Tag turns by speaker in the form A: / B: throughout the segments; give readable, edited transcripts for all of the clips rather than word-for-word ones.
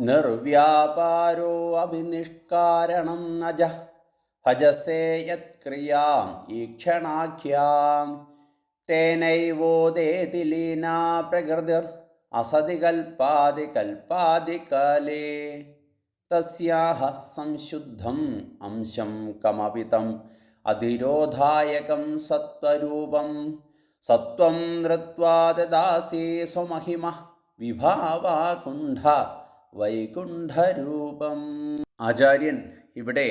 A: നിർവ്യാപാരോ അവിനിഷ്കാരണം നജ ഭജസേ യത്ക്രിയാം ഈക്ഷണാഖ്യാം തേനൈവോദേതി ലീനാ പ്രകൃതിർ അസതി കൽപ്പാതി കൽപ്പാതി കാലേ തസ്യാഹ സംശുദ്ധം അംശം കമപിതം അതിരോധായകം സത്വരൂപം സത്വം നൃത്വാ ദദാസി സ്വമഹിമ വിഭാവാകുണ്ഠ വൈകുണ്ഠരൂപം. ആചാര്യൻ ഇവിടെ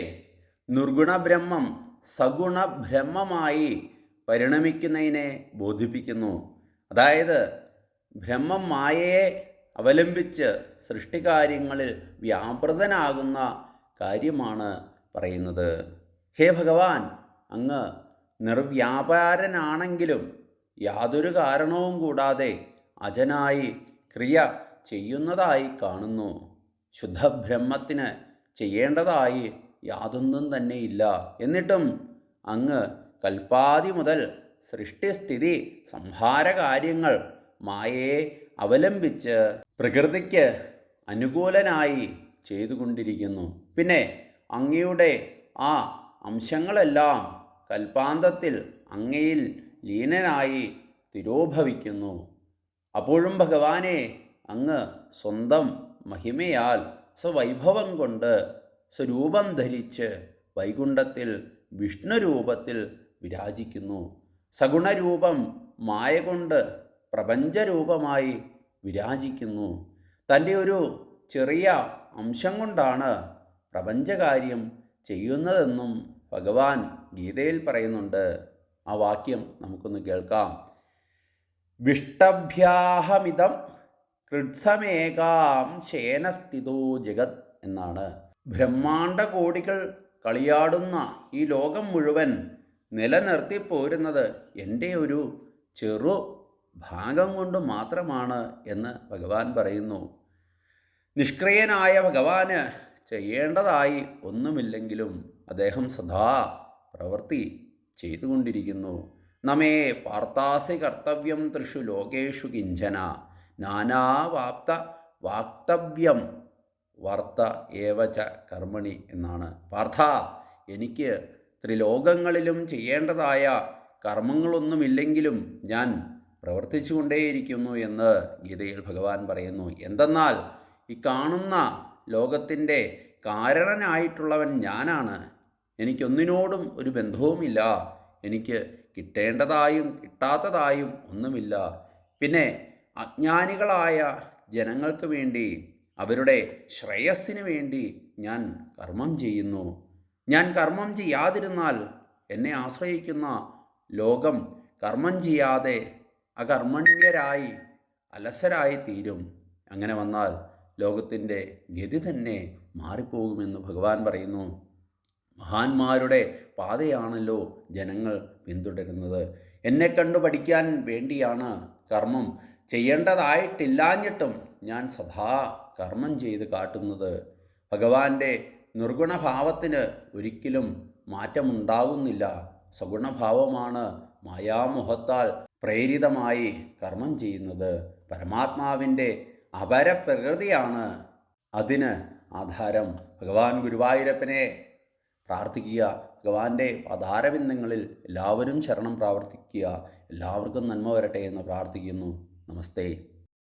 A: നിർഗുണബ്രഹ്മം സഗുണബ്രഹ്മമായി പരിണമിക്കുന്നതിനെ ബോധിപ്പിക്കുന്നു. അതായത് ബ്രഹ്മം മായയെ അവലംബിച്ച് സൃഷ്ടികാര്യങ്ങളിൽ വ്യാപൃതനാകുന്ന കാര്യമാണ് പറയുന്നത്. ഹേ ഭഗവാൻ, അങ്ങ് നിർവ്യാപാരനാണെങ്കിലും യാതൊരു കാരണവും കൂടാതെ അജനായി ക്രിയ ചെയ്യുന്നതായി കാണുന്നു. ശുദ്ധബ്രഹ്മത്തിന് ചെയ്യേണ്ടതായി യാതൊന്നും തന്നെയില്ല. എന്നിട്ടും അങ്ങ് കൽപ്പാതി മുതൽ സൃഷ്ടിസ്ഥിതി സംഹാര കാര്യങ്ങൾ മായയെ അവലംബിച്ച് പ്രകൃതിക്ക് അനുകൂലനായി ചെയ്തുകൊണ്ടിരിക്കുന്നു. പിന്നെ അങ്ങയുടെ ആ അംശങ്ങളെല്ലാം കൽപ്പാന്തത്തിൽ അങ്ങയിൽ ലീനനായി തിരോഭവിക്കുന്നു. അപ്പോഴും ഭഗവാനെ, അങ്ങ് സ്വന്തം മഹിമയാൽ സ്വവൈഭവം കൊണ്ട് സ്വരൂപം ധരിച്ച് വൈകുണ്ഠത്തിൽ വിഷ്ണുരൂപത്തിൽ വിരാജിക്കുന്നു. സഗുണരൂപം മായ കൊണ്ട് പ്രപഞ്ചരൂപമായി വിരാജിക്കുന്നു. തൻ്റെ ഒരു ചെറിയ അംശം കൊണ്ടാണ് പ്രപഞ്ചകാര്യം ചെയ്യുന്നതെന്നും ഭഗവാൻ ഗീതയിൽ പറയുന്നുണ്ട്. ആ വാക്യം നമുക്കൊന്ന് കേൾക്കാം. വിഷ്ടഭ്യാഹമിതം കൃത്സമേകാം ശേനസ്ഥിതോ ജഗത് എന്നാണ്. ബ്രഹ്മാണ്ട കോടികൾ കളിയാടുന്ന ഈ ലോകം മുഴുവൻ നിലനിർത്തിപ്പോരുന്നത് എൻ്റെ ഒരു ചെറു ഭാഗം കൊണ്ട് മാത്രമാണ് എന്ന് ഭഗവാൻ പറയുന്നു. നിഷ്ക്രിയനായ ഭഗവാന് ചെയ്യേണ്ടതായി ഒന്നുമില്ലെങ്കിലും അദ്ദേഹം സദാ പ്രവൃത്തി ചെയ്തുകൊണ്ടിരിക്കുന്നു. നമേ പാർത്ഥാസി കർത്തവ്യം ത്രിഷു ലോകേഷു കിഞ്ചന നാനാവാപ്ത വാക്തവ്യം വർത്ത ഏവച കർമ്മണി എന്നാണ്. പാർത്ഥ, എനിക്ക് ത്രിലോകങ്ങളിലും ചെയ്യേണ്ടതായ കർമ്മങ്ങളൊന്നുമില്ലെങ്കിലും ഞാൻ പ്രവർത്തിച്ചു കൊണ്ടേയിരിക്കുന്നു എന്ന് ഗീതയിൽ ഭഗവാൻ പറയുന്നു. എന്തെന്നാൽ ഈ കാണുന്ന ലോകത്തിൻ്റെ കാരണനായിട്ടുള്ളവൻ ഞാനാണ്. എനിക്കൊന്നിനോടും ഒരു ബന്ധവുമില്ല. എനിക്ക് കിട്ടേണ്ടതായും കിട്ടാത്തതായും ഒന്നുമില്ല. പിന്നെ അജ്ഞാനികളായ ജനങ്ങൾക്ക് വേണ്ടി, അവരുടെ ശ്രേയസ്സിന് വേണ്ടി ഞാൻ കർമ്മം ചെയ്യുന്നു. ഞാൻ കർമ്മം ചെയ്യാതിരുന്നാൽ എന്നെ ആശ്രയിക്കുന്ന ലോകം കർമ്മം ചെയ്യാതെ അകർമ്മണ്യരായി അലസരായി തീരും. അങ്ങനെ വന്നാൽ ലോകത്തിൻ്റെ ഗതി തന്നെ മാറിപ്പോകുമെന്ന് ഭഗവാൻ പറയുന്നു. മഹാന്മാരുടെ പാതയാണല്ലോ ജനങ്ങൾ പിന്തുടരുന്നത്. എന്നെ കണ്ടു പഠിക്കാൻ വേണ്ടിയാണ് കർമ്മം ചെയ്യേണ്ടതായിട്ടില്ലാഞ്ഞിട്ടും ഞാൻ സദാ കർമ്മം ചെയ്ത് കാട്ടുന്നത്. ഭഗവാന്റെ നിർഗുണഭാവത്തിന് ഒരിക്കലും മാറ്റമുണ്ടാകുന്നില്ല. സഗുണഭാവമാണ് മായാമോഹത്താൽ പ്രേരിതമായി കർമ്മം ചെയ്യുന്നത്. പരമാത്മാവിൻ്റെ അപരപ്രകൃതിയാണ് അതിന് ആധാരം. ഭഗവാൻ ഗുരുവായൂരപ്പനെ പ്രാർത്ഥിക്കുക. ഭഗവാന്റെ പാതാരബിന്ദങ്ങളിൽ എല്ലാവരും ശരണം പ്രാർത്ഥിക്കുക. എല്ലാവർക്കും നന്മ വരട്ടെ എന്ന് പ്രാർത്ഥിക്കുന്നു. നമസ്തേ.